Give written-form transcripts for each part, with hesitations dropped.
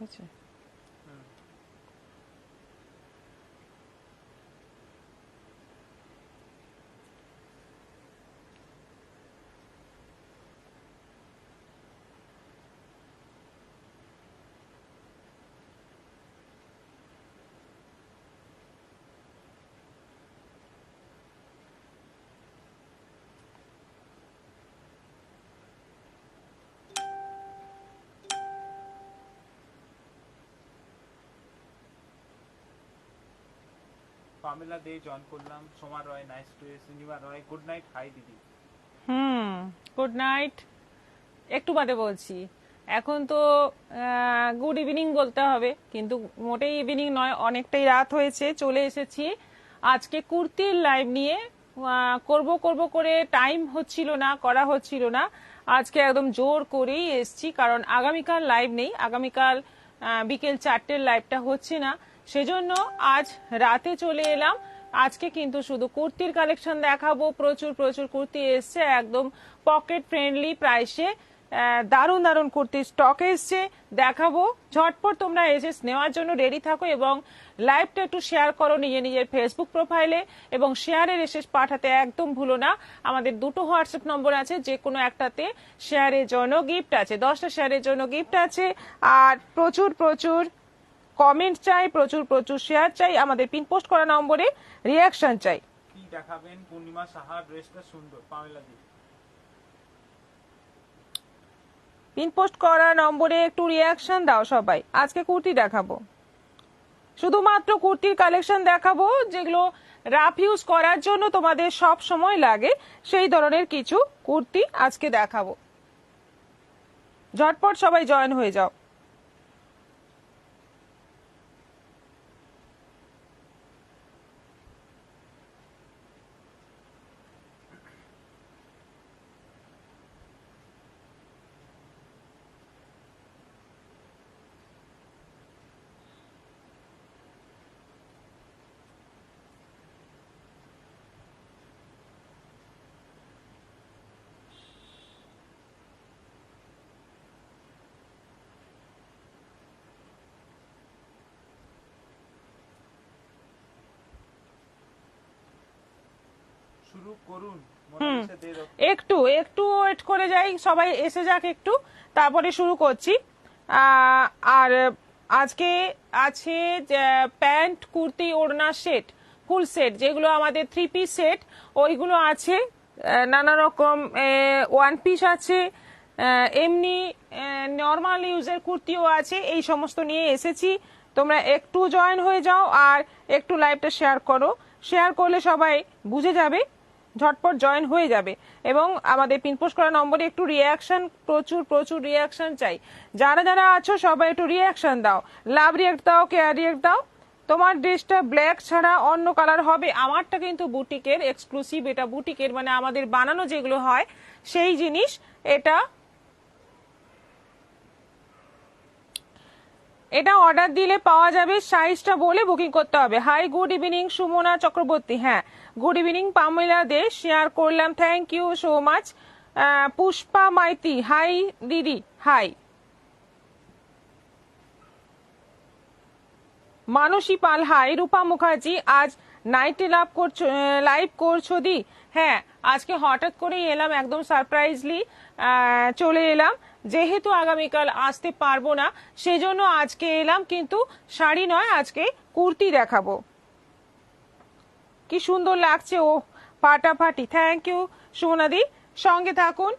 হয়েছে। Pamela De join করলাম, Soma Roy nice to Sinima Roy good night hi দিদি। Good night. একটু বাদে বলছি, এখন তো গুড ইভিনিং বলতে হবে, কিন্তু মোটেই ইভিনিং নয়, অনেকটাই রাত হয়েছে। চলে এসেছি আজকে কুর্তির লাইভ নিয়ে। করব করব করে টাইম হচ্ছিল না, করা হচ্ছিল না। আজকে একদম জোর করেই এসছি, কারণ আগামীকাল লাইভ নেই। আগামীকাল বিকেল 4টের লাইভটা হচ্ছে না, সেজন্য আজ রাতে চলে এলাম। আজকে কিন্তু শুধু কুর্তির কালেকশন দেখাবো। প্রচুর প্রচুর কুর্তি এসছে, একদম পকেট ফ্রেন্ডলি প্রাইসে দারুণ দারুণ কুর্তির স্টক এসছে, দেখাবো। ঝটপট তোমরা এসএস নেওয়ার জন্য রেডি থাকো এবং লাইভটা একটু শেয়ার করো নিজের ফেসবুক প্রোফাইলে, এবং শেয়ারের এসএস পাঠাতে একদম ভুলো না। আমাদের দুটো হোয়াটসঅ্যাপ নম্বর আছে, যে কোনো একটাতে শেয়ারের জন্য গিফট আছে, 10টা শেয়ারের জন্য গিফট আছে। আর প্রচুর প্রচুর কমেন্ট চাই, প্রচুর প্রচুর শেয়ার চাই, আমাদের পিন পোস্ট করা নম্বরে রিয়াকশন চাই। কি দেখাবেন? পূর্ণিমা সাহা ড্রেসটা সুন্দর, পামেলা দি। পিন পোস্ট করা নম্বরে একটু রিয়াকশন দাও সবাই। আজকে কুর্তি দেখাবো, শুধুমাত্র কুর্তির কালেকশন দেখাবো, যেগুলো রাফ ইউজ করার জন্য তোমাদের সব সময় লাগে, সেই ধরনের কিছু কুর্তি আজকে দেখাবো। ঝটপট সবাই জয়েন হয়ে যাও। শুরু করুন, মোনালিসা দে। একটু একটু ওয়েট করে যাই, সবাই এসে যাক একটু, তারপরে শুরু করছি। আর আজকে আছে প্যান্ট, কুর্তি, ওড়না সেট, ফুল সেট, যেগুলো আমাদের 3 পিস সেট, ওইগুলো আছে। নানা রকম ওয়ান পিস আছে, এমনি নর্মাল ইউজের কুর্তিও আছে। এই সমস্ত নিয়ে এসেছি। তোমরা একটু জয়েন হয়ে যাও আর একটু লাইভটা শেয়ার করো। শেয়ার করলে সবাই বুঝে যাবে, ঝটপট জয়েন হয়ে যাবে। এবং আমাদের পিনপোস্ট করা নম্বরে একটু রিয়াকশন, প্রচুর প্রচুর রিয়াকশন চাই। যারা যারা আছো সবাই একটু রিয়াকশন দাও, লাভ রিয়াক্ট দাও, কেয়ার রিয়াক্ট দাও। তোমার ড্রেসটা ব্ল্যাক ছাড়া অন্য কালার হবে। আমারটা কিন্তু বুটিকের এক্সক্লুসিভ, এটা বুটিকের মানে আমাদের বানানো যেগুলো হয় সেই জিনিস। এটা অর্ডার দিলে পাওয়া যাবে, সাইজটা বলে বুকিং করতে হবে। Hi good evening Sumana Chakraborty. হ্যাঁ, good evening Pamela Dey, share করলাম, thank you so much. Pushpa Maity, hi দিদি, হাই। মানসী পাল, হাই। রূপা মুখার্জি, আজ নাইটে লাইভ করছো দি? হ্যাঁ, আজকে হঠাৎ করেই এলাম, একদম সারপ্রাইজলি চলে এলাম, যেহেতু আগামীকাল আসতে পারবো না, সেজন্য আজকে এলাম। কিন্তু শাড়ি নয়, আজকে কুর্তি দেখাবো। কি সুন্দর লাগছে, ও ফাটাফাটি। থ্যাংক ইউ সুমনাদি, সঙ্গে থাকুন।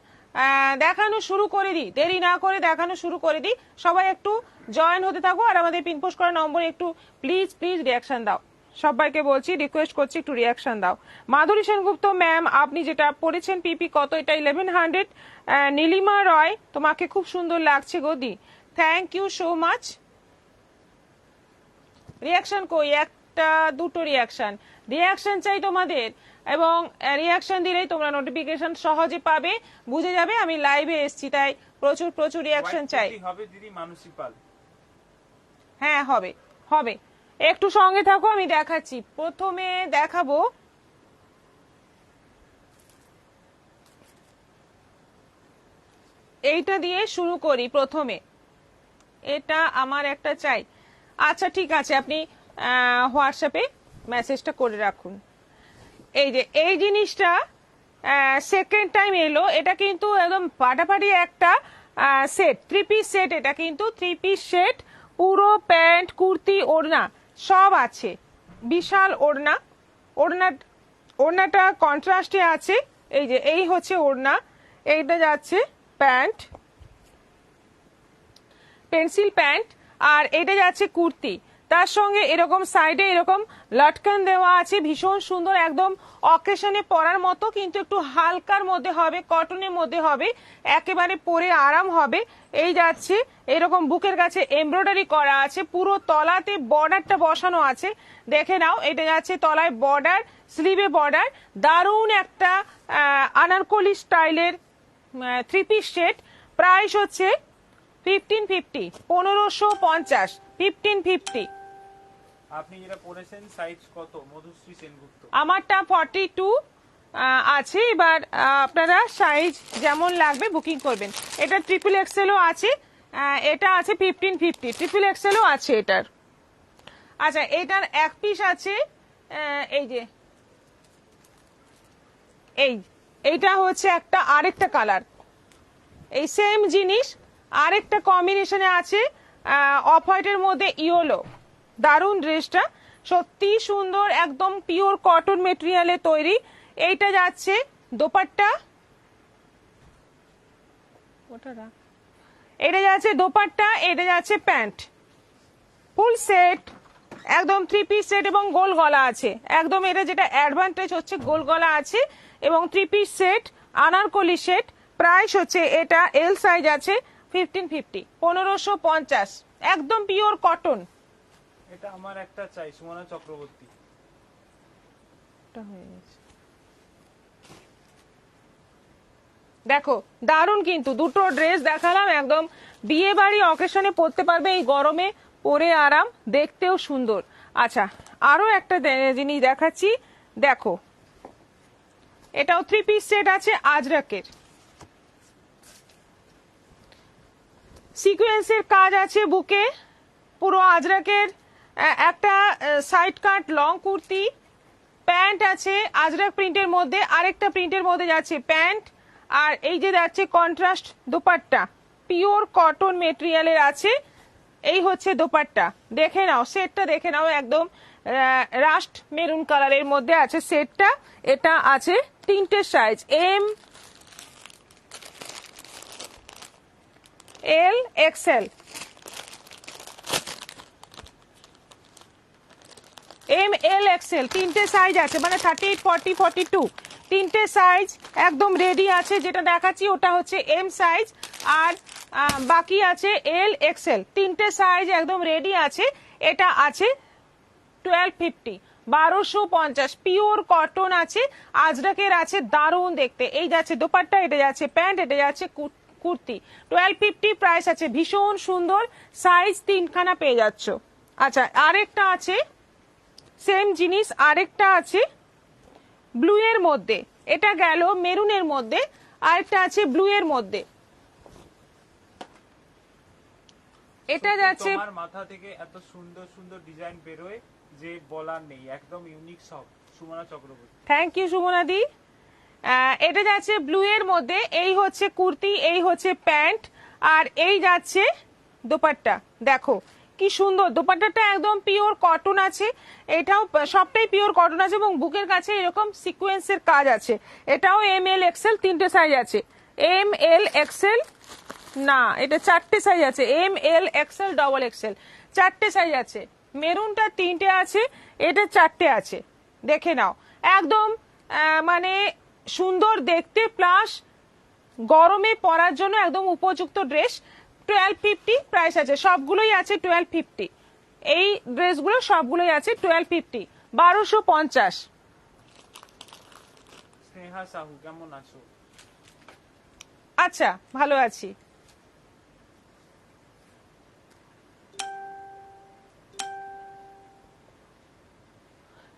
দেখানো শুরু করে দিই, দেরি না করে দেখানো শুরু করে দিই। সবাই একটু জয়েন হতে থাকো আর আমাদের পিনপোস্ট করা নম্বরে একটু প্লিজ প্লিজ রিয়াকশন দাও। সবাইকে বলছি, রিকোয়েস্ট করছি, একটু রিয়াকশন দাও। মাধুরী সেনগুপ্ত ম্যাম, আপনি যেটা পড়েছেন পিপি কত? এটা 1100। নীলিমা রয়, তোমাকে খুব সুন্দর লাগছে গদি, thank you so much. Reaction কই? একটা দুটো রিয়াকশন, রিয়াকশন চাই তোমাদের। এবং রিয়াকশন দিলেই তোমরা নোটিফিকেশন সহজে পাবে, বুঝে যাবে আমি লাইভে এসেছি। তাই প্রচুর প্রচুর রিয়াকশন চাই। হবে দিদি মানসী পাল। হ্যাঁ, হবে হবে, একটু সঙ্গে থাকো, আমি দেখাচ্ছি। প্রথমে দেখাবো এইটা দিয়ে শুরু করি। প্রথমে এটা আমার একটা চাই। আচ্ছা ঠিক আছে, আপনি হোয়াটসঅ্যাপে মেসেজটা করে রাখুন। এই যে এই জিনিসটা সেকেন্ড টাইম এলো, এটা কিন্তু একদম ফাটাফাটি একটা সেট, 3 পিস সেট। এটা কিন্তু 3 পিস সেট, পুরো প্যান্ট কুর্তি ওড়না সব আছে, বিশাল ওড়না। ওড়না ওড়নাটা কন্ট্রাস্টে আছে। এই যে এই হচ্ছে ওড়না, এইটা যাচ্ছে প্যান্ট, পেন্সিল প্যান্ট, আর এটা যাচ্ছে কুর্তি। তার সঙ্গে এরকম সাইডে এরকম লটকান দেওয়া আছে, ভীষণ সুন্দর, একদম অকেশনে পরার মতো, কিন্তু একটু হালকার মধ্যে হবে, কটনের মধ্যে হবে, একেবারে পরে আরাম হবে। এই যাচ্ছে এরকম বুকের কাছে এমব্রয়ডারি করা আছে, পুরো তলাতে বর্ডারটা বসানো আছে, দেখে নাও। এটা যাচ্ছে তলায় বর্ডার, স্লিভে বর্ডার, দারুণ একটা আনারকলি স্টাইলের 3 পিস সেট। প্রাইস হচ্ছে 1550, 1550, 1550। আপনি যেটা পরেছেন সাইজ কত মধুশ্রী সেনগুপ্ত? আমারটা 42 আছে। এবার আপনারা সাইজ যেমন লাগবে বুকিং করবেন। এটা ট্রিপল এক্সেলও আছে, এটা আছে 1550, ট্রিপল এক্সেলও আছে এটার। আচ্ছা এটার 1 পিস আছে, এই যে এইটা হচ্ছে একটা আরেকটা কালার, এই সেম জিনিস আরেকটা কম্বিনেশনে আছে, অফ হোয়াইটের মধ্যে ইয়েলো। দারুণ ড্রেসটা, সত্যি সুন্দর, একদম পিওর কটন মেটেরিয়ালে তৈরি। এইটা যাচ্ছে দোপাট্টা, এটা যাচ্ছে দোপাট্টা, এটা যাচ্ছে প্যান্ট, ফুল সেট, একদম 3 পিস সেট এবং গোল গলা আছে। একদম এটা যেটা অ্যাডভান্টেজ হচ্ছে গোল গলা আছে এবং 3 piece set, Anarkali set. Price হচ্ছে এটা এল সাইজ আছে 1550, 1550, একদম পিওর কটন। এটা আমার একটা চাই, সুমনা চক্রবর্তী। দেখো দারুণ, কিন্তু দুটো ড্রেস দেখালাম, একদম বিয়ে বাড়ি অকেশনে পরতে পারবে, এই গরমে পরে আরাম, দেখতেও সুন্দর। আচ্ছা আরো একটা জিনিস দেখাচ্ছি, দেখো এটাও 3 পিস সেট আছে, আজরাকের সিকোয়েন্সের কাজ আছে বুকে, পুরো আজরাকের একটা সাইড কাট লং কুর্তি, প্যান্ট আছে আজরাক প্রিন্টের মধ্যে, আরেকটা প্রিন্টের মধ্যে যাচ্ছে প্যান্ট, আর এই যে যাচ্ছে কন্ট্রাস্ট দোপাট্টা, পিওর কটন মেটেরিয়ালের আছে। এই হচ্ছে দোপাট্টা, দেখে নাও সেটটা, দেখে নাও, একদম রাস্ট মেরুন কালারের মধ্যে আছে সেটটা। এটা আছে 3টে সাইজ, এম, এল, এক্সেল। এম, এল, এক্সেল 3টে সাইজ আছে, মানে 38, 40, 42 3টে সাইজ একদম রেডি আছে। যেটা দেখাচ্ছি ওটা হচ্ছে এম সাইজ, আর বাকি আছে এল, এক্সেল, 3টে সাইজ একদম রেডি আছে। এটা আছে 1250, 1250, পিওর কটন আছে, আজরাকের আছে, দারুণ দেখতে। এই যাচ্ছে দোপাট্টা, এটা যাচ্ছে প্যান্ট, এটা যাচ্ছে কুর্তি, 1250 প্রাইস আছে, ভীষণ সুন্দর, সাইজ 3খানা পেয়ে যাচ্ছ। আচ্ছা আরেকটা আছে সেম জিনিস, আরেকটা আছে ব্লু এর মধ্যে, এটা গেল মেরুনের মধ্যে, আরেকটা আছে ব্লু এর মধ্যে। এটা যাচ্ছে, তোমার মাথা থেকে এত সুন্দর সুন্দর ডিজাইন বেরোয় যে বলার নেই, একদম ইউনিক সব, সুমনা চক্রবর্তী। থ্যাংক ইউ সুমনাদি। এটা যাচ্ছে ব্লু এর মধ্যে, এই হচ্ছে কুর্তি, এই হচ্ছে প্যান্ট, আর এই যাচ্ছে দোপাট্টা। দেখো কি সুন্দর, দোপাট্টাটা একদম পিওর কটন আছে, এটাও সবটাই পিওর কটন আছে এবং বুকের কাছে এরকম সিকোয়েন্সের কাজ আছে। এটাও এম, এল, এক্সেল 3টে সাইজ আছে, এম, এল, এক্সেল, না এটা 4টে সাইজ আছে, এম, এল, এক্সেল, ডবল এক্সেল, 4টে সাইজ আছে। মেরুনটা 3টে আছে, এটা 4টে আছে, দেখে নাও, একদম মানে সুন্দর দেখতে, প্লাস গরমে পরার জন্য একদম উপযুক্ত ড্রেস। 1250 প্রাইস আছে, সবগুলোই আছে 1250, এই ড্রেসগুলো সবগুলোই আছে 1250, 1250। স্নেহা সাহু, কেমন আছো? আচ্ছা ভালো আছি।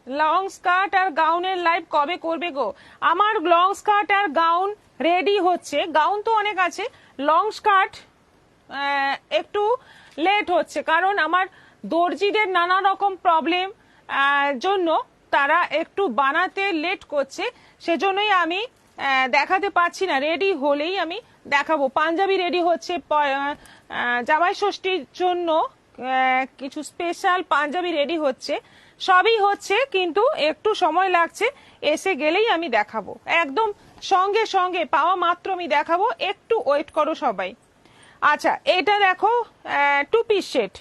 লং স্কার্ট আর গাউনের লাইভ কবে করবে গো? আমার লং স্কার্ট আর গাউন রেডি হচ্ছে, গাউন তো অনেক আছে, লং স্কার্ট একটু লেট হচ্ছে, কারণ আমার দর্জিদের নানা রকম প্রবলেম জন্য তারা একটু বানাতে লেট করছে, সেজন্যই আমি দেখাতে পাচ্ছি না। রেডি হলেই আমি দেখাবো। পাঞ্জাবি রেডি হচ্ছে জামাই ষষ্ঠীর জন্য, কিছু স্পেশাল পাঞ্জাবি রেডি হচ্ছে, সবই হচ্ছে, কিন্তু একটু সময় লাগছে। এসে গেলেই আমি দেখাবো, একদম সঙ্গে সঙ্গে পাওয়া মাত্র আমি দেখাবো, একটু ওয়েট করো সবাই। আচ্ছা, এটা দেখো 2 পিস সেট।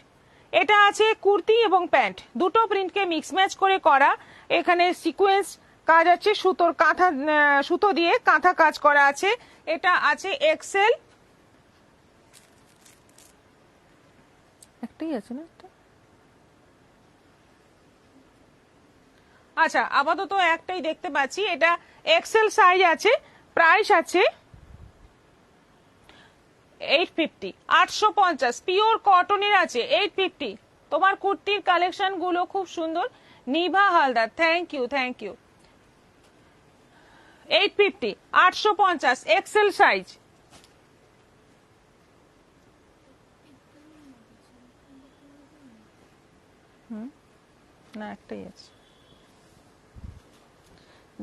এটা আছে কুর্তি এবং প্যান্ট, দুটো প্রিন্টকে মিক্স ম্যাচ করে করা। এখানে সিকোয়েন্স কাজ আছে, সুতোর কাঁথা, সুতো দিয়ে কাঁথা কাজ করা আছে। এটা আছে এক্সেল, একটাই আছে না এটা? আচ্ছা, আপাতত একটাই দেখতে পাচ্ছি। এটা এক্সেল সাইজ আছে, প্রাইস আছে 850, 850। পিওর কটনের আছে, 850। তোমার কুর্তির কালেকশন গুলো খুব সুন্দর। Nibha Haldar, thank you, thank you. 850, 850 XL size. না, একটাই আছে।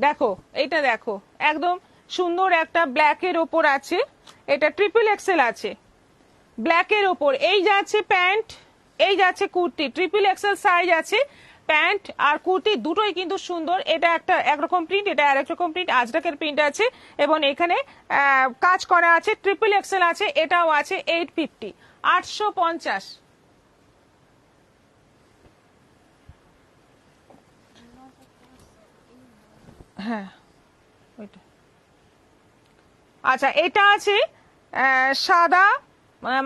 দেখো, এটা দেখো, একদম সুন্দর একটা ব্ল্যাকের ওপর আছে। এটা ট্রিপল এক্সেল আছে, ব্ল্যাকের ওপর। এই যাচ্ছে প্যান্ট, এই যাচ্ছে কুর্তি। ট্রিপল এক্সেল সাইজ আছে, প্যান্ট আর কুর্তি দুটোই কিন্তু সুন্দর। এটা একটা একরকম প্রিন্ট, এটা আরেক রকম প্রিন্ট, আজরাকের প্রিন্ট আছে, এবং এখানে কাজ করা আছে। ট্রিপল এক্সেল আছে, এটাও আছে 850, 850। হ্যাঁ, ওইটা। আচ্ছা, এটা আছে সাদা,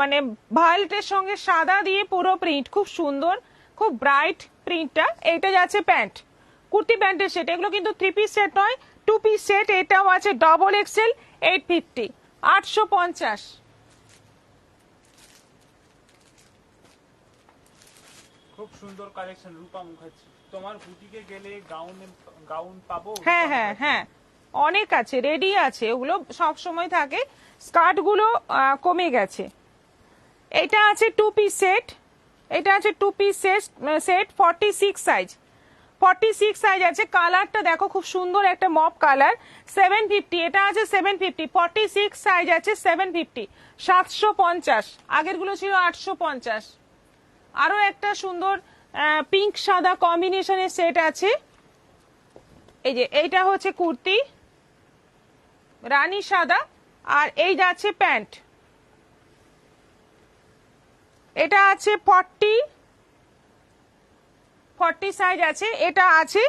মানে ভায়োলেটের সঙ্গে সাদা দিয়ে পুরো প্রিন্ট, খুব সুন্দর, খুব ব্রাইট প্রিন্টটা। এটা যাচ্ছে প্যান্ট, কুর্তি প্যান্টের সেট। এগুলো কিন্তু 3 পিস সেট নয়, 2 পিস সেট। এটাও আছে ডবল এক্সেল, 850, 850। খুব সুন্দর কালেকশন রূপা মুখার্জি। তোমার বুটিকে গেলে গাউন গাউন পাবো? হ্যাঁ হ্যাঁ হ্যাঁ, অনেক আছে, রেডি আছে, ওগুলো সব সময় থাকে। স্কার্ট গুলো কমে গেছে। এটা আছে 2 পিস সেট, এটা আছে 2 পিস সেট 46 সাইজ, 46 সাইজ আছে। কালারটা দেখো, খুব সুন্দর একটা মপ কালার, 750। এটা আছে 750, 46 সাইজ আছে, 750, 750। আগের গুলো ছিল 850। আরো একটা সুন্দর পিঙ্ক সাদা কম্বিনেশনের সেট আছে। এই যে এইটা হচ্ছে কুর্তি, রানী সাদা, আর এই যাচ্ছে প্যান্ট। এটা আছে 40 সাইজ আছে, এটা আছে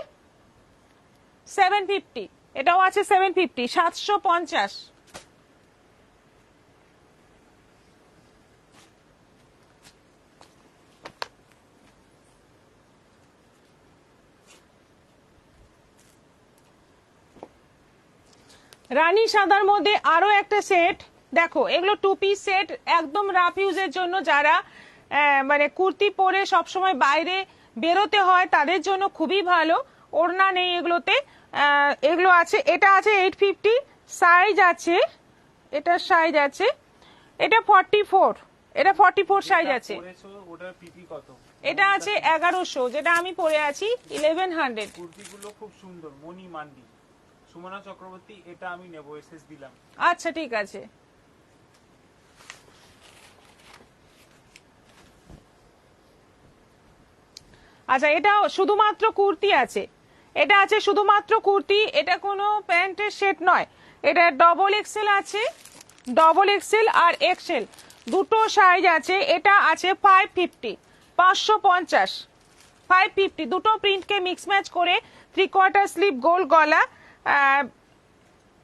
750, এটাও আছে 750, 750। রানী সাদার মধ্যে আরো একটা সেট দেখো, এগুলো 2 পিস সেট, একদম রাফ ইউজের জন্য, যারা মানে কুর্তি পরে সবসময় বাইরে বেরোতে হয় তাদের জন্য খুবই ভালো। ওড়না নেই এগুলোতে, এগুলো আছে। এটা আছে 850 সাইজ আছে, এটা সাইজ আছে, এটা 44, এটা 44 সাইজ আছে। ওটার পিপি কত? এটা আছে 1100, যেটা আমি পরে আছি 1100। কুর্তিগুলো খুব সুন্দর। মনি মান্ডি, সুমনা চক্রবর্তী, এটা আমি নেবো, এসএস দিলাম। আচ্ছা, ঠিক আছে। আচ্ছা, এটা শুধুমাত্র কুর্তি আছে, এটা আছে শুধুমাত্র কুর্তি, এটা কোনো প্যান্টের সেট নয়। এটা ডবল এক্সেল আছে, ডবল এক্সেল আর এক্সেল দুটো সাইজ আছে। এটা আছে 550, 550, 550। দুটো প্রিন্টকে মিক্স ম্যাচ করে 3/4 স্লিভ, গোল গলা,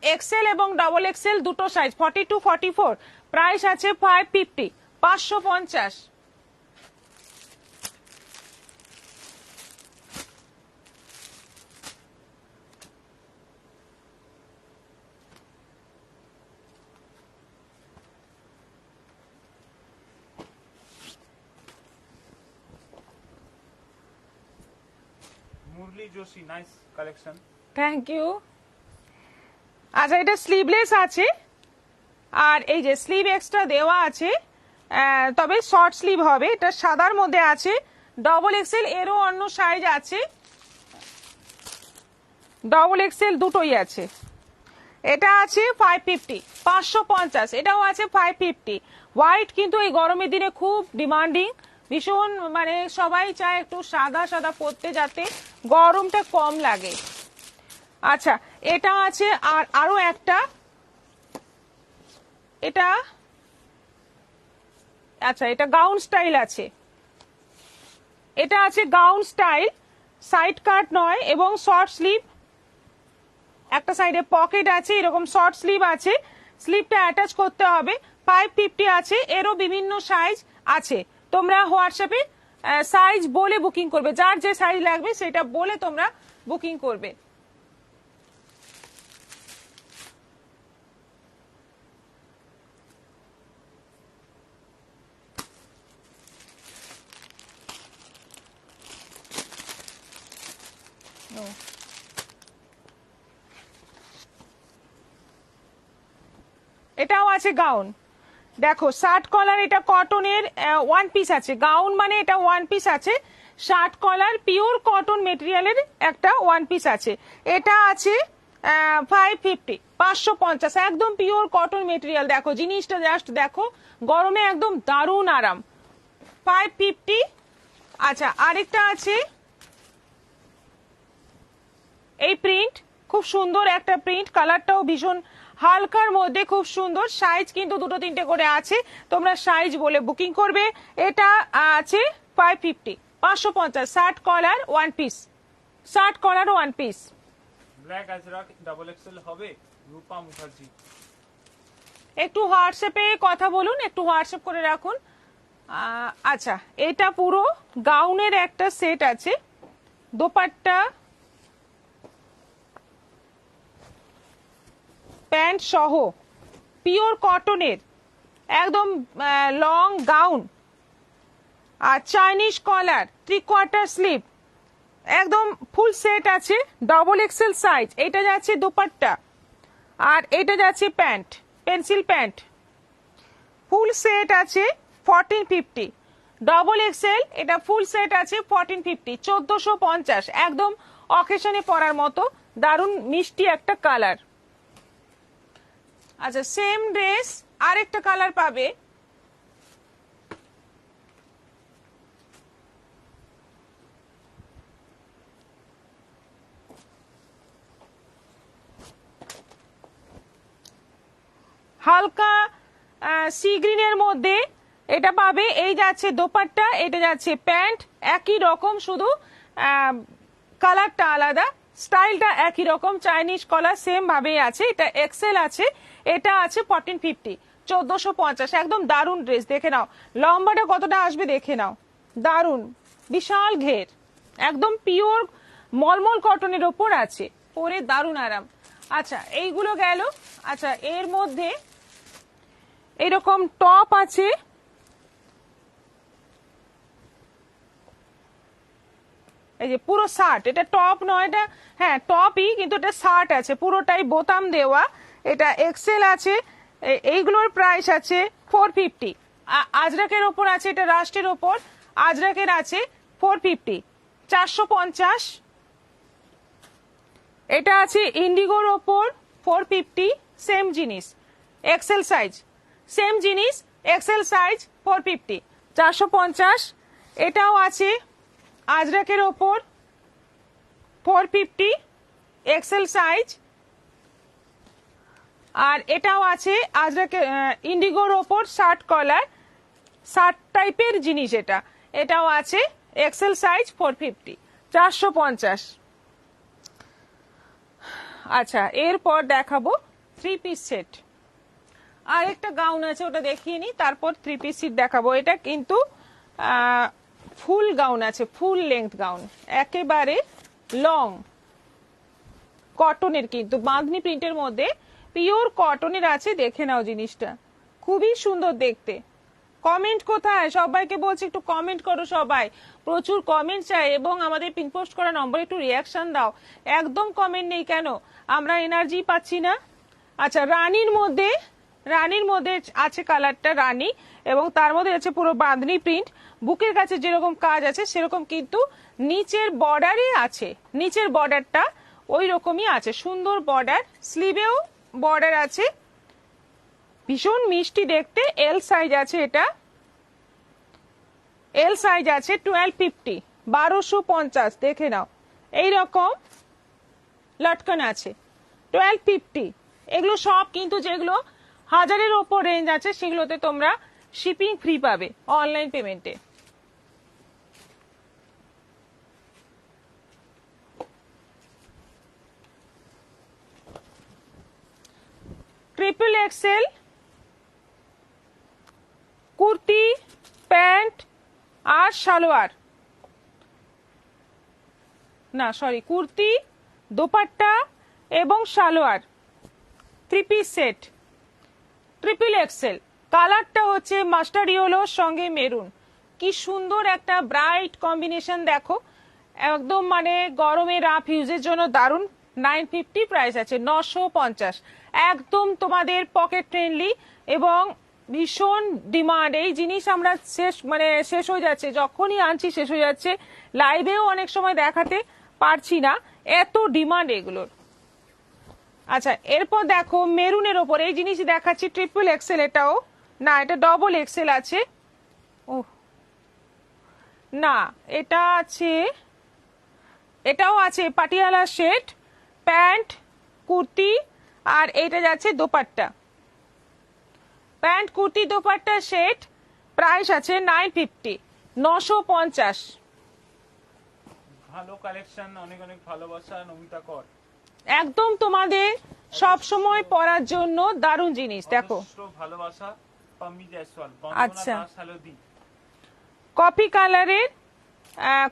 এক্সেল এবং ডবল এক্সেল দুটো সাইজ, 42, 44। প্রাইস আছে 550, 550। Murli Joshi, nice collection. Thank you. আচ্ছা, এটা স্লিভলেস আছে, আর এই যে স্লিভ এক্সট্রা দেওয়া আছে। তবে শর্ট স্লিভ হবে, এটা সাদার মধ্যে আছে, ডবল এক্সেল, এরও অন্য সাইজ আছে, ডবল এক্সেল দুটোই আছে। এটা আছে 550, 550, এটাও আছে 550। হোয়াইট কিন্তু এই গরমের দিনে খুব ডিমান্ডিং, ভীষণ, মানে সবাই চায় একটু সাদা সাদা পরতে যাতে গরমটা কম লাগে। আচ্ছা, এটা আছে, আর আরো একটা, এটা, আচ্ছা এটা গাউন স্টাইল আছে, এটা আছে গাউন স্টাইল, সাইড কাট নয় এবং শর্ট স্লিভ, একটা সাইডে পকেট আছে, এরকম শর্ট স্লিভ আছে, স্লিভটা অ্যাটাচ করতে হবে। 550 আছে, এরও বিভিন্ন সাইজ আছে। তোমরা হোয়াটসঅ্যাপে সাইজ বলে বুকিং করবে, যার যে সাইজ লাগবে সেটা বলে তোমরা বুকিং করবে। এটাও আছে গাউন, দেখো শার্ট কলার, এটা কটনের ওয়ান পিস আছে, গাউন মানে এটা ওয়ান পিস আছে, শার্ট কলার পিওর কটন মেটেরিয়ালের একটা ওয়ান পিস আছে, এটা আছে 550, 550, একদম পিওর কটন মেটেরিয়াল। দেখো জিনিসটা জাস্ট দেখো, গরমে একদম দারুণ আরাম, 550। আচ্ছা, আরেকটা আছে এই প্রিন্ট, খুব সুন্দর একটা প্রিন্ট, কালারটাও ভীষণ হালকার মধ্যে খুব সুন্দর, সাইজ কিন্তু দুটো তিনটে করে আছে, তোমরা সাইজ বলে বুকিং করবে। এটা আছে 550, 550, shirt collar one piece, shirt collar one piece. Black Ajrak double XL হবে, রূপা মুখার্জি। একটু হোয়াটসঅ্যাপে কথা বলুন, একটু হোয়াটসঅ্যাপ করে রাখুন। আচ্ছা, এটা পুরো গাউনের একটা সেট আছে, দোপাট্টা প্যান্ট সহ পিওর কটনের একদম লং গাউন, আর চাইনিজ কলার, 3/4 স্লিভ, একদম ফুল সেট আছে, ডবল এক্সেল সাইজ। এটা যাচ্ছে দোপাট্টা, আর এটা যাচ্ছে pant, pencil pant, full set আছে 1450, ডবল এক্সেল, এটা ফুল সেট আছে 1450, 1450, একদম অকেশনে পরার মতো দারুণ মিষ্টি একটা কালার। আচ্ছা, সেম ড্রেস আরেকটা কালার পাবে, হালকা সি গ্রিনের মধ্যে, এটা পাবে, এই যাচ্ছে দোপাট্টা, এটা যাচ্ছে প্যান্ট, একই রকম, শুধু কালারটা আলাদা, স্টাইলটা একই রকম, চাইনিজ কলার সেম ভাবেই আছে। এটা এক্সেল আছে, এটা আছে 1450, 1450, একদম দারুণ ড্রেস। দেখে নাও লম্বাটা কতটা আসবে, দেখে নাও, দারুণ, বিশাল ঘের, একদম পিওর মলমল কটনের ওপর আছে, পরে দারুণ আরাম। আচ্ছা, এইগুলো গেল। আচ্ছা, এর মধ্যে এরকম টপ আছে, এই যে পুরো শার্ট, এটা টপ নয়, এটা হ্যাঁ টপই, কিন্তু এটা শার্ট আছে, পুরোটাই বোতাম দেওয়া, এটা এক্সেল আছে, এইগুলোর প্রাইস আছে 450। আজরাকের ওপর আছে, এটা রাষ্ট্রের ওপর আজরাকের আছে 450, 450। এটা আছে ইন্ডিগোর ওপর 450, সেম জিনিস, এক্সেল সাইজ, সেম জিনিস, এক্সেল সাইজ 450, 450। এটাও আছে আজরাকের ওপর 450, এক্সেল সাইজ, আর এটাও আছে আজরাকের ইন্ডিগোর ওপর শার্ট কলার, শার্ট টাইপের জিনিস, এটাও আছে এক্সেল সাইজ 450, 450। আচ্ছা, এরপর দেখাবো থ্রি পিস সেট, আর একটা গাউন আছে, ওটা দেখিয়ে নি, তারপর থ্রি পিস সেট দেখাবো। এটা কিন্তু ফুল গাউন আছে, ফুল লেন্থ গাউন, একেবারে লং কটনের, কিন্তু বাঁধনি প্রিন্টের মধ্যে পিওর কটনের আছে। দেখে নাও জিনিসটা, খুবই সুন্দর দেখতে। কমেন্ট কোথায়? সবাইকে বলছি একটু কমেন্ট করো সবাই, প্রচুর কমেন্ট চাই, এবং আমাদের পিন পোস্ট করা নম্বরে একটু রিয়াকশন দাও। একদম কমেন্ট নেই কেন? আমরা এনার্জি পাচ্ছি না। আচ্ছা, রানীর মধ্যে রানীর মধ্যে আছে কালারটা রানী, এবং তার মধ্যে আছে পুরো বাঁধনি প্রিন্ট। বুকের কাছে যেরকম কাজ আছে সেরকম কিন্তু নিচের বর্ডারে আছে, নিচের বর্ডারটা ওই রকমই আছে, সুন্দর বর্ডার। স্লিভেও বর্ডার আছে, ভীষণ মিষ্টি দেখতে। এল সাইজ আছে, এটা এল সাইজ আছে 1250, 1250, দেখে নাও এইরকম লটকন আছে 1250। এগুলো সব কিন্তু যেগুলো 1000-এর ওপর রেঞ্জ আছে সেগুলোতে তোমরা শিপিং ফ্রি পাবে অনলাইন পেমেন্টে। ট্রিপল এক্সেল কুর্তি, প্যান্ট আর সালোয়ার, না সরি, কুর্তি, দোপাট্টা এবং salwar, 3 piece set, triple Excel. কালারটা হচ্ছে মাস্টার্ড ইয়েলোর সঙ্গে মেরুন, কি সুন্দর একটা ব্রাইট কম্বিনেশন দেখো, একদম মানে গরমে রাফ ইউজের জন্য দারুণ। 950 প্রাইস আছে, 950, একদম তোমাদের পকেট ফ্রেন্ডলি এবং ভীষণ ডিমান্ড। এই জিনিস আমরা শেষ হয়ে যাচ্ছে, যখনই আনছি শেষ হয়ে যাচ্ছে, লাইভেও অনেক সময় দেখাতে পারছি না, এত ডিমান্ড এগুলোর। আচ্ছা, এরপর দেখো মেরুনের ওপর এই জিনিস দেখাচ্ছি, ট্রিপল এক্সেল, এটাও না, এটা ডবল এক্সেল আছে। ও না, এটা আছে, এটাও আছে পাটিয়ালা সেট, প্যান্ট, কুর্তি, আর এইটা যাচ্ছে dupatta. Pant, kurti, dupatta set, price আছে 950, 950। ভালো কালেকশন, অনেক অনেক ভালোবাসা নমিতা কর। একদম তোমাদের সব সময় পরার জন্য দারুণ জিনিস দেখো। ভালোবাসা পাম্মি জয়সওয়াল, আচ্ছা, বন্দনা দাস, হলদি, কফি কালারের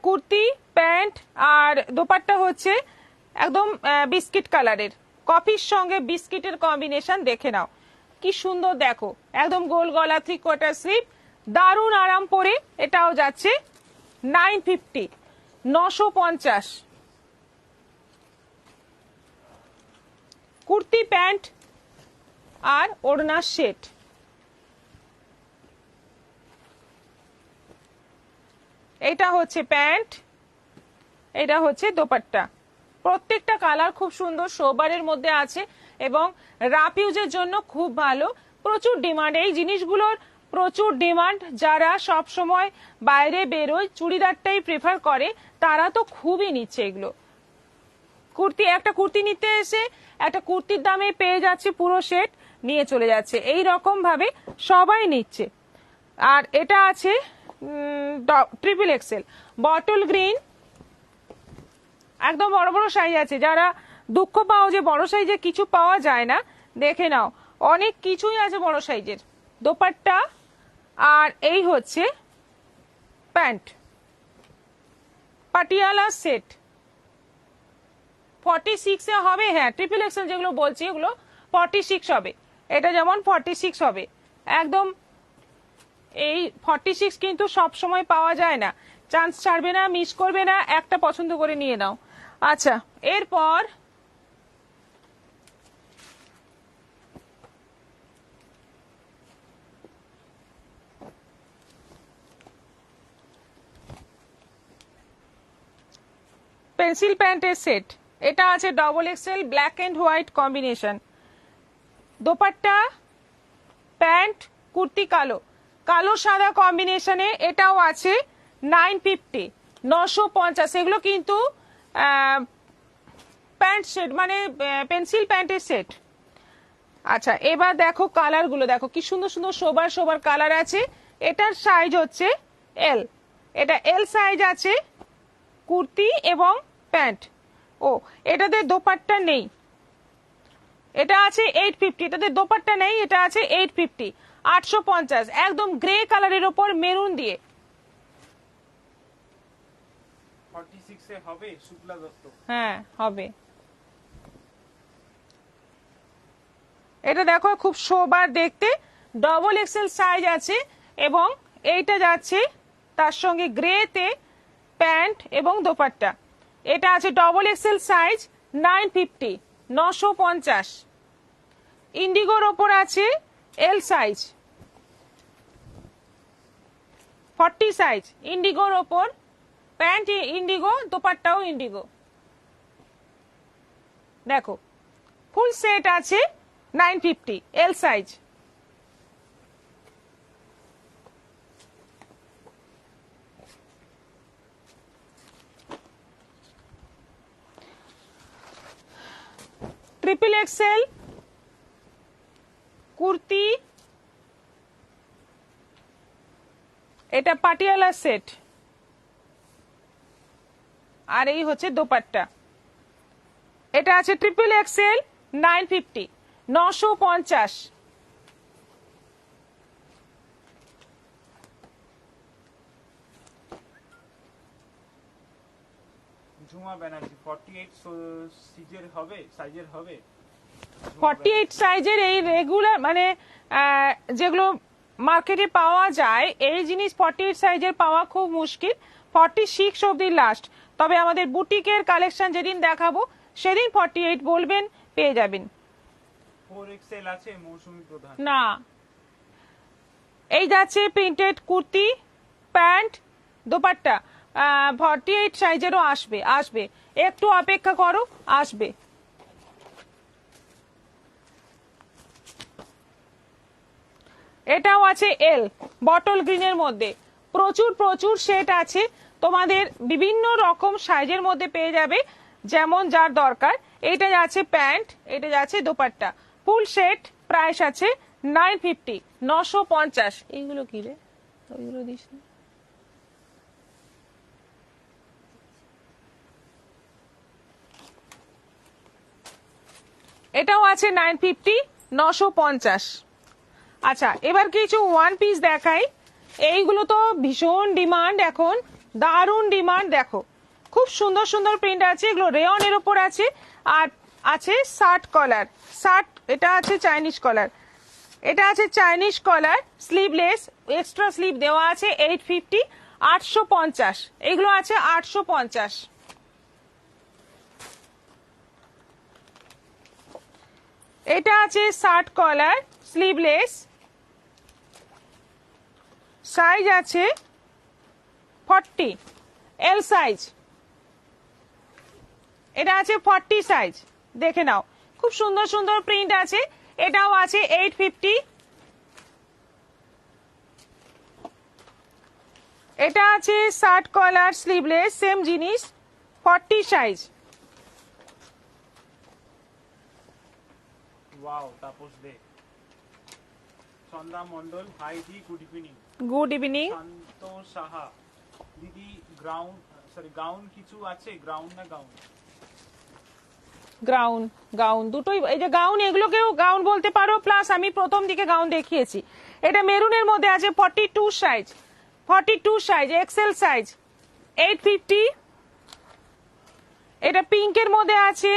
কুর্তি, প্যান্ট আর দোপাট্টা হচ্ছে একদম বিস্কিট কালারের, কফির সঙ্গে বিস্কিটের কম্বিনেশন, দেখে নাও কি সুন্দর দেখো, একদম গোল গলা, 3/4 স্লিভ, দারুণ আরাম পরে। এটাও যাচ্ছে 950, 950। কুর্তি, প্যান্ট আর ওড়নার সেট, এটা হচ্ছে প্যান্ট, এটা হচ্ছে দোপাট্টা। প্রত্যেকটা কালার খুব সুন্দর, সোবারের মধ্যে আছে এবং রাফ ইউজের জন্য খুব ভালো, প্রচুর ডিমান্ড এই জিনিসগুলোর, প্রচুর ডিমান্ড। যারা সব সময় বাইরে বেরোয়, চুড়িদারটাই প্রেফার করে, তারা তো খুবই নিচ্ছে এগুলো। কুর্তি, একটা কুর্তি নিতে এসে একটা কুর্তির দামে পেয়ে যাচ্ছে পুরো সেট, নিয়ে চলে যাচ্ছে, এই রকম ভাবে সবাই নিচ্ছে। আর এটা আছে ট্রিপল এক্সেল, বটল গ্রিন, একদম বড় বড় সাইজ আছে। যারা দুঃখ পাও যে বড় সাইজে কিছু পাওয়া যায় না, দেখে নাও অনেক কিছুই আছে বড় সাইজের। দোপাট্টা আর এই হচ্ছে প্যান্ট, পাটিয়ালা সেট 46-এ হবে। হ্যাঁ, ট্রিপল এক্সেল যেগুলো বলছি এগুলো 46 হবে, এটা যেমন 46 হবে একদম। এই 46 কিন্তু সব সময় পাওয়া যায় না, চান্স ছাড়বে না, মিস করবে না, একটা পছন্দ করে নিয়ে নাও। আচ্ছা, এরপর পেন্সিল প্যান্টের সেট, এটা আছে double XL, black and white combination, dupatta, pant, kurti কালো, কালো সাদা কম্বিনেশনে, এটাও আছে 950, 950। এগুলো কিন্তু প্যান্ট সেট, মানে পেন্সিল প্যান্টের সেট। আচ্ছা, এবার দেখো কালারগুলো দেখো কি সুন্দর সুন্দর সোবার সোবার কালার আছে। এটার সাইজ হচ্ছে এল, এটা এল সাইজ আছে কুর্তি এবং প্যান্ট। ও, এটাতে দোপাট্টা নেই, এটা আছে 850, এটাতে দোপাট্টা নেই, এটা আছে 850, 850, একদম গ্রে কালারের ওপর মেরুন দিয়ে। 46 এ হবে শুক্লা দত্ত। হ্যাঁ হবে, এটা দেখো খুব সোবার দেখতে, ডবল এক্সেল সাইজ আছে এবং এইটা যাচ্ছে তার সঙ্গে গ্রেতে প্যান্ট এবং দোপাট্টা। এটা আছে ডবল এক্সেল সাইজ 950, 950। ইন্ডিগোর ওপর আছে এল সাইজ, 40 সাইজ, ইন্ডিগোর ওপর, প্যান্ট ইন্ডিগো, দোপাট্টাও ইন্ডিগো। দেখো ফুল সেট আছে 950, L size. Triple Excel kurti, এটা পাটিয়ালা সেট, আর এই হচ্ছে দোপাট্টা। এটা আছে ট্রিপল এক্সেল 950, 950। ঝুমা ব্যানার্জি 48 সাইজের হবে 48 সাইজের এই রেগুলার মানে যেগুলো মার্কেটে পাওয়া যায় এই জিনিস 48 সাইজের পাওয়া খুব মুশকিল, 46 অবধি লাস্ট। তবে আমাদের বুটিকের কালেকশন যেদিন দেখাবো সেদিন 48 বলবেন, পেয়ে যাবেন। 4XL আছে মৌসুমী প্রধান। না, এই যাচ্ছে প্রিন্টেড কুর্তি, প্যান্ট, দোপাট্টা, 48 সাইজেরও আসবে, একটু অপেক্ষা করো, আসবে। এটাও আছে এল, বটল গ্রিনের মধ্যে, প্রচুর সেট আছে, তোমাদের বিভিন্ন রকম সাইজের মধ্যে পেয়ে যাবে, যেমন যার দরকার। এটা যাচ্ছে প্যান্ট, এটা যাচ্ছে দোপাট্টা, ফুল সেট, প্রাইস আছে 950, 950। এইগুলো কি রে, ওইগুলো দিস না। এটাও আছে 950, 950। আচ্ছা, এবার কিছু ওয়ান পিস দেখাই। এইগুলো তো ভীষণ ডিমান্ড এখন, দারুণ ডিমান্ড। দেখো খুব সুন্দর প্রিন্ট আছে, এগুলো রেয়নের ওপর আছে, আর আছে শার্ট কলার, এটা আছে চাইনিজ কলার, এটা আছে চাইনিজ কলার, স্লিভলেস, এক্সট্রা স্লিভ দেওয়া আছে, 850, 850। এগুলো আছে 850। এটা আছে শার্ট কলার, স্লিভলেস, সাইজ আছে 40, এল সাইজ। এটা আছে 40 সাইজ, দেখে নাও, খুব সুন্দর প্রিন্ট আছে। এটাও আছে 850। এটা আছে শার্ট কলার, স্লিভলেস, সেম জিনিস, 40 size. Wow, Tapas De, Sandhya Mondal, hi দি, good evening. Good evening. Shanta Saha দিদি, গাউন কিছু আছে, গাউন না গাউন? গাউন দুটোই, এই যে গাউন, এগুলোকেও গাউন বলতে পারো, প্লাস আমি প্রথম দিকে গাউন দেখিয়েছি। এটা মেরুনের মধ্যে আছে 42 সাইজ, 42 সাইজ, এক্সেল সাইজ, 850। এটা পিঙ্কের মধ্যে আছে,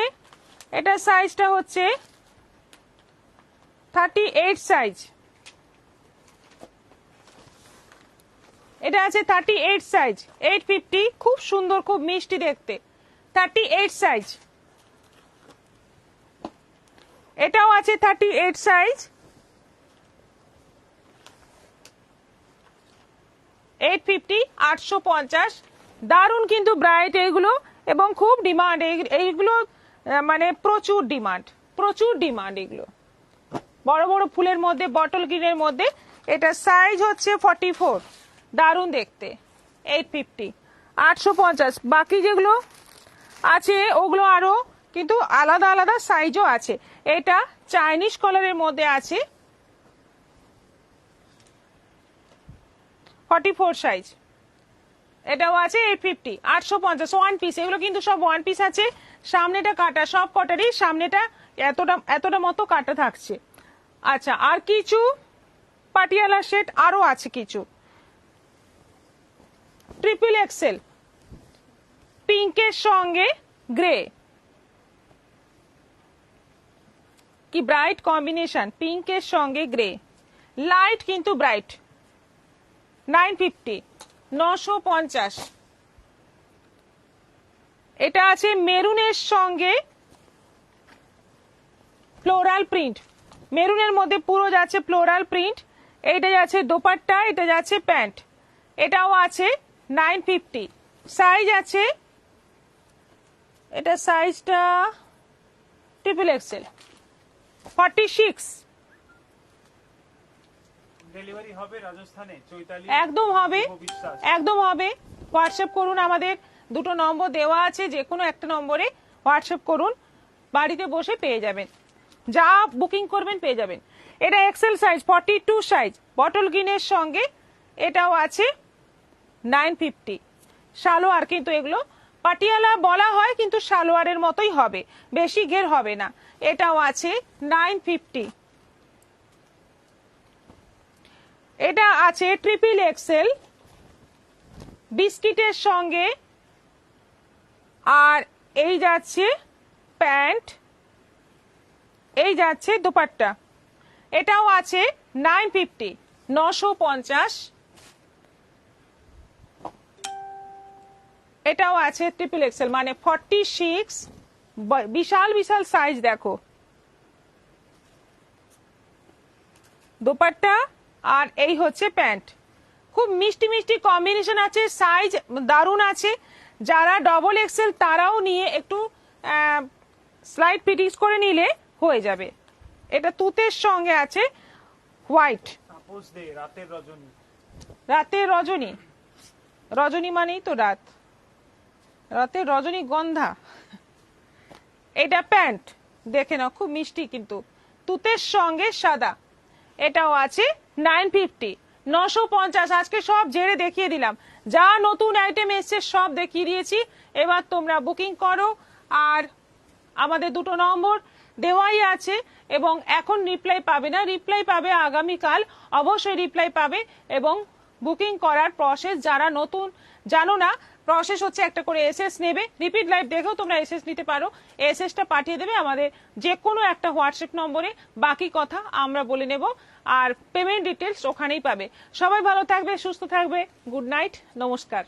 এটা সাইজটা হচ্ছে 38 সাইজ। এটা আছে 38 সাইজ, 850, খুব সুন্দর, খুব মিষ্টি দেখতে, 38 সাইজ। এটাও আছে 38 সাইজ, 850, 850। দারুণ কিন্তু ব্রাইট এইগুলো, এবং খুব ডিমান্ড এইগুলো, মানে প্রচুর ডিমান্ড এগুলো, বড় ফুলের মধ্যে, বটল গ্রিনের মধ্যে। এটা সাইজ হচ্ছে 44, দারুণ দেখতে, 850, 850। বাকি যেগুলো আছে ওগুলো আরো কিন্তু আলাদা সাইজও আছে। এটা চাইনিজ কলারের মধ্যে আছে, 44 সাইজ। এটাও আছে 850, 850, ওয়ান পিস। এগুলো কিন্তু সব ওয়ান পিস আছে, সামনেটা কাটা, সব কটারই সামনেটা এতটা মতো কাটা থাকছে। আচ্ছা, আর কিছু পাটিয়ালা সেট আরো আছে কিছু, ট্রিপল এক্সেল, পিঙ্কের সঙ্গে গ্রে, কি ব্রাইট কম্বিনেশন, পিঙ্কের সঙ্গে গ্রে, লাইট কিন্তু ব্রাইট, 950, 950। এটা আছে মেরুনের সঙ্গে ফ্লোরাল প্রিন্ট, মেরুনের মধ্যে পুরো যাচ্ছে ফ্লোরাল প্রিন্ট, এইটা যাচ্ছে দোপাট্টা, এটা যাচ্ছে প্যান্ট, এটাও আছে 950। সাইজ আছে, এটা সাইজটা XXL 46। ডেলিভারি হবে রাজস্থানে, চৈতালি একদম হবে, বিশ্বাস। একদম হবে। হোয়াটসঅ্যাপ করুন, আমাদের দুটো নম্বর দেওয়া আছে, যে কোনো একটা নম্বরে হোয়াটসঅ্যাপ করুন, বাড়িতে বসে পেয়ে যাবেন, যা বুকিং করবেন পেয়ে যাবেন। এটা এক্সেল সাইজ 42 সাইজ, বটল গ্রিনের সঙ্গে এটাও আছে 950। সালোয়ার, কিন্তু এগুলো পাটিয়ালা বলা হয় কিন্তু সালোয়ারের মতোই হবে, বেশি ঘের হবে না। এটাও আছে 950। এটা আছে XXL বিস্কিটের সঙ্গে, আর এই যাচ্ছে প্যান্ট, এই যাচ্ছে দোপাট্টা, এটাও আছে 950, 950। এটাও আছে XXL মানে 46, বিশাল বিশাল সাইজ দেখো। দোপাট্টা আর এই হচ্ছে প্যান্ট, খুব মিষ্টি মিষ্টি কম্বিনেশন আছে, সাইজ দারুণ আছে। যারা XXL তারাও নিয়ে একটু স্লাইড ফিটিংস করে নিলে হয়ে যাবে। এটা তুতের সঙ্গে আছে হোয়াইট, তাপস দে রাতের রজনী। রাতের রজনী, রজনী মানেই তো রাত, রাতের রজনী গন্ধা। এটা প্যান্ট দেখে নাও, খুব মিষ্টি কিন্তু, তুতের সঙ্গে সাদা, এটাও আছে 950, 950। আজকে সব ঝেড়ে দেখিয়ে দিলাম, যা নতুন আইটেম এসছে সব দেখিয়ে দিয়েছি। এবার তোমরা বুকিং করো, আর আমাদের দুটো নম্বর দেওয়াই আছে, এবং এখন রিপ্লাই পাবে না, রিপ্লাই পাবে আগামীকাল, অবশ্যই রিপ্লাই পাবে। এবং বুকিং করার প্রসেস, যারা নতুন জানো না, প্রসেস হচ্ছে একটা করে এসএস নেবে, রিপিট লাইভ দেখেও তোমরা এসএস নিতে পারো, এসএসটা পাঠিয়ে দেবে আমাদের যে কোনো একটা হোয়াটসঅ্যাপ নম্বরে, বাকি কথা আমরা বলে নেব, আর পেমেন্ট ডিটেলস ওখানেই পাবে। সবাই ভালো থাকবে, সুস্থ থাকবে, গুড নাইট, নমস্কার।